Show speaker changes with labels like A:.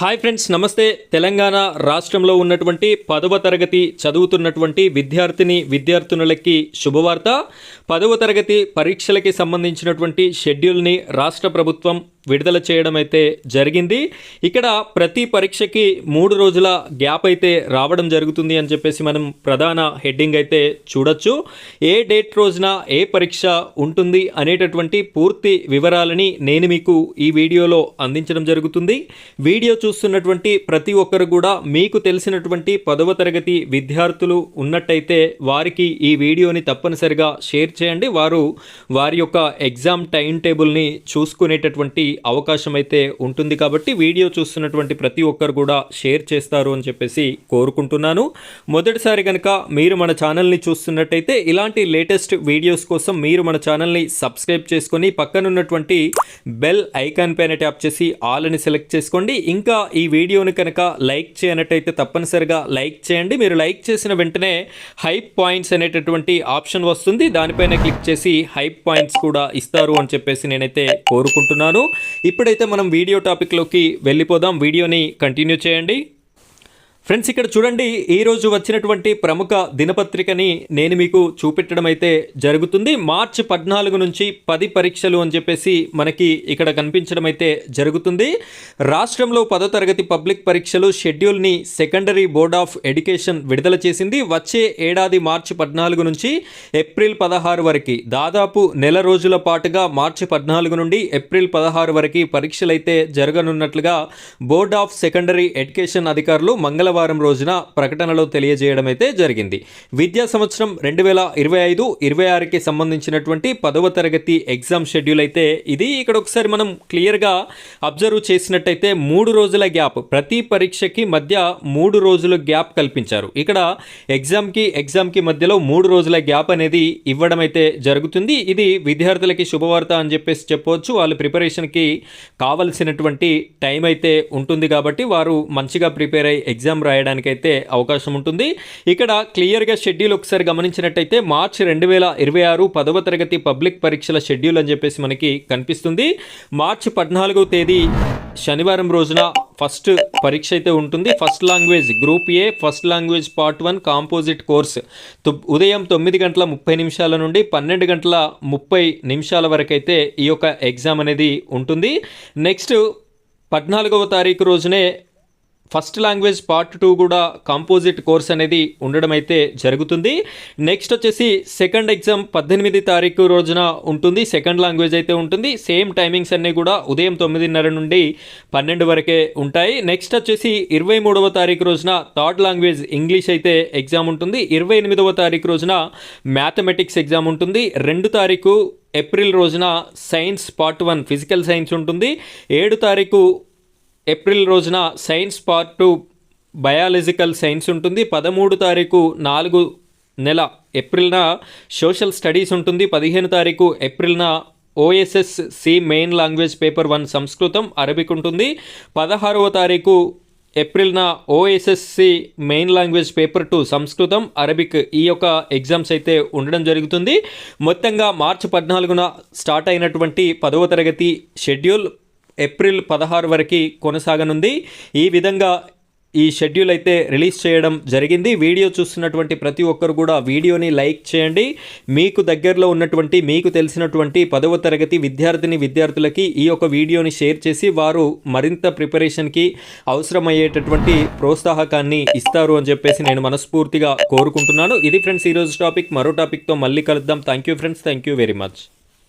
A: Hi friends, నమస్తే. తెలంగాణ రాష్ట్రంలో ఉన్నటువంటి 10వ తరగతి చదువుతున్నటువంటి విద్యార్థులకి శుభవార్త. 10వ తరగతి పరీక్షలకి సంబంధించినటువంటి షెడ్యూల్ని రాష్ట్ర ప్రభుత్వం విడుదల చేయడం అయితే జరిగింది. ఇక్కడ ప్రతి పరీక్షకి 3 రోజుల గ్యాప్ అయితే రావడం జరుగుతుంది అని చెప్పేసి మనం ప్రధాన హెడ్డింగ్ అయితే చూడొచ్చు. ఏ డేట్ రోజున ఏ పరీక్ష ఉంటుంది అనేటటువంటి పూర్తి వివరాలని నేను మీకు ఈ వీడియోలో అందించడం జరుగుతుంది. వీడియో చూస్తున్నటువంటి ప్రతి ఒక్కరు కూడా మీకు తెలిసినటువంటి 10వ తరగతి విద్యార్థులు ఉన్నట్టయితే వారికి ఈ వీడియోని తప్పనిసరిగా షేర్ చేయండి. వారి యొక్క ఎగ్జామ్ టైం టేబుల్ని చూసుకునేటటువంటి అవకాశం అయితే ఉంటుంది. కాబట్టి వీడియో చూస్తున్నటువంటి ప్రతి ఒక్కరు కూడా షేర్ చేస్తారు అని చెప్పేసి కోరుకుంటున్నాను. మొదటిసారి కనుక మీరు మన ఛానల్ని చూస్తున్నట్టయితే ఇలాంటి లేటెస్ట్ వీడియోస్ కోసం మీరు మన ఛానల్ని సబ్స్క్రైబ్ చేసుకొని పక్కనున్నటువంటి బెల్ ఐకాన్ పైన ట్యాప్ చేసి ఆల్ అని సెలెక్ట్ చేసుకోండి. ఇంకా ఈ వీడియోని కనుక లైక్ చేయనట్టయితే తప్పనిసరిగా లైక్ చేయండి. మీరు లైక్ చేసిన వెంటనే హైప్ పాయింట్స్ అనేటటువంటి ఆప్షన్ వస్తుంది. దానిపైన క్లిక్ చేసి హైప్ పాయింట్స్ కూడా ఇస్తారు అని చెప్పేసి నేనైతే కోరుకుంటున్నాను. ఇప్పుడైతే మనం వీడియో టాపిక్లోకి వెళ్ళిపోదాం. వీడియోని కంటిన్యూ చేయండి. ఫ్రెండ్స్, ఇక్కడ చూడండి, ఈరోజు వచ్చినటువంటి ప్రముఖ దినపత్రికని నేను మీకు చూపెట్టడం అయితే జరుగుతుంది. మార్చి 14 నుంచి 10 పరీక్షలు అని చెప్పేసి మనకి ఇక్కడ కనిపించడం అయితే జరుగుతుంది. రాష్ట్రంలో 10వ తరగతి పబ్లిక్ పరీక్షలు షెడ్యూల్ని సెకండరీ బోర్డ్ ఆఫ్ ఎడ్యుకేషన్ విడుదల చేసింది. వచ్చే ఏడాది మార్చి 14 నుంచి ఏప్రిల్ 16 వరకు దాదాపు నెల రోజుల పాటుగా మార్చి 14 నుండి ఏప్రిల్ 16 వరకు పరీక్షలు అయితే జరగనున్నట్లుగా బోర్డ్ ఆఫ్ సెకండరీ ఎడ్యుకేషన్ అధికారులు మంగళవారం రోజున ప్రకటనలో తెలియజేయడం అయితే జరిగింది. విద్యా సంవత్సరం 2025-26కి సంబంధించినటువంటి 10వ తరగతి ఎగ్జామ్ షెడ్యూల్ అయితే ఇది. ఇక్కడ ఒకసారి మనం క్లియర్గా అబ్జర్వ్ చేసినట్టయితే 3 రోజుల గ్యాప్, ప్రతి పరీక్షకి మధ్య 3 రోజుల గ్యాప్ కల్పించారు. ఇక్కడ ఎగ్జామ్కి మధ్యలో 3 రోజుల గ్యాప్ అనేది ఇవ్వడం అయితే జరుగుతుంది. ఇది విద్యార్థులకి శుభవార్త అని చెప్పేసి చెప్పవచ్చు. వాళ్ళ ప్రిపరేషన్కి కావలసినటువంటి టైం అయితే ఉంటుంది కాబట్టి వారు మంచిగా ప్రిపేర్ అయ్యి ఎగ్జామ్ రాయడానికైతే అవకాశం ఉంటుంది. ఇక్కడ క్లియర్గా షెడ్యూల్ ఒకసారి గమనించినట్టయితే మార్చి 2026 10వ తరగతి పబ్లిక్ పరీక్షల షెడ్యూల్ అని చెప్పేసి మనకి కనిపిస్తుంది. మార్చి 14వ తేదీ శనివారం రోజున ఫస్ట్ పరీక్ష అయితే ఉంటుంది. First language group A first language part 1 composite course ఉదయం 9 గంటల 30 నిమిషాల నుండి 12 గంటల 30 నిమిషాల వరకు అయితే ఈ యొక్క ఎగ్జామ్ అనేది ఉంటుంది. నెక్స్ట్ 14వ తారీఖు రోజునే ఫస్ట్ లాంగ్వేజ్ పార్ట్ 2 కూడా కాంపోజిట్ కోర్స్ అనేది ఉండడం అయితే జరుగుతుంది. నెక్స్ట్ వచ్చేసి సెకండ్ ఎగ్జామ్ 18 తారీఖు రోజున ఉంటుంది. సెకండ్ లాంగ్వేజ్ అయితే ఉంటుంది. సేమ్ టైమింగ్స్ అన్నీ కూడా ఉదయం 9:30 నుండి 12 వరకే ఉంటాయి. నెక్స్ట్ వచ్చేసి 23వ తారీఖు రోజున థర్డ్ లాంగ్వేజ్ ఇంగ్లీష్ అయితే ఎగ్జామ్ ఉంటుంది. 28వ తారీఖు రోజున మ్యాథమెటిక్స్ ఎగ్జామ్ ఉంటుంది. 2 తారీఖు ఏప్రిల్ రోజున సైన్స్ పార్ట్ 1 ఫిజికల్ సైన్స్ ఉంటుంది. 7 తారీఖు ఏప్రిల్ రోజున సైన్స్ పార్ట్ 2 బయాలజికల్ సైన్స్ ఉంటుంది. 13 తారీఖు 4 నెల ఏప్రిల్న సోషల్ స్టడీస్ ఉంటుంది. 15 తారీఖు ఏప్రిల్న OSSC మెయిన్ లాంగ్వేజ్ పేపర్ 1 సంస్కృతం అరబిక్ ఉంటుంది. 16వ తారీఖు ఏప్రిల్న OSSC మెయిన్ లాంగ్వేజ్ పేపర్ 2 సంస్కృతం అరబిక్ ఈ యొక్క ఎగ్జామ్స్ అయితే ఉండడం జరుగుతుంది. మొత్తంగా మార్చి 14న స్టార్ట్ అయినటువంటి 10వ తరగతి షెడ్యూల్ ఏప్రిల్ 16 వరకు కొనసాగనుంది. ఈ విధంగా ఈ షెడ్యూల్ అయితే రిలీజ్ చేయడం జరిగింది. వీడియో చూస్తున్నటువంటి ప్రతి ఒక్కరు కూడా వీడియోని లైక్ చేయండి. మీకు దగ్గరలో ఉన్నటువంటి మీకు తెలిసినటువంటి 10వ తరగతి విద్యార్థులకి ఈ యొక్క వీడియోని షేర్ చేసి వారు మరింత ప్రిపరేషన్కి అవసరమయ్యేటటువంటి ప్రోత్సాహకాన్ని ఇస్తారు అని చెప్పేసి నేను మనస్ఫూర్తిగా కోరుకుంటున్నాను. ఇది ఫ్రెండ్స్ ఈరోజు టాపిక్. మరో టాపిక్తో మళ్ళీ కలుద్దాం. Thank you friends, thank you very much.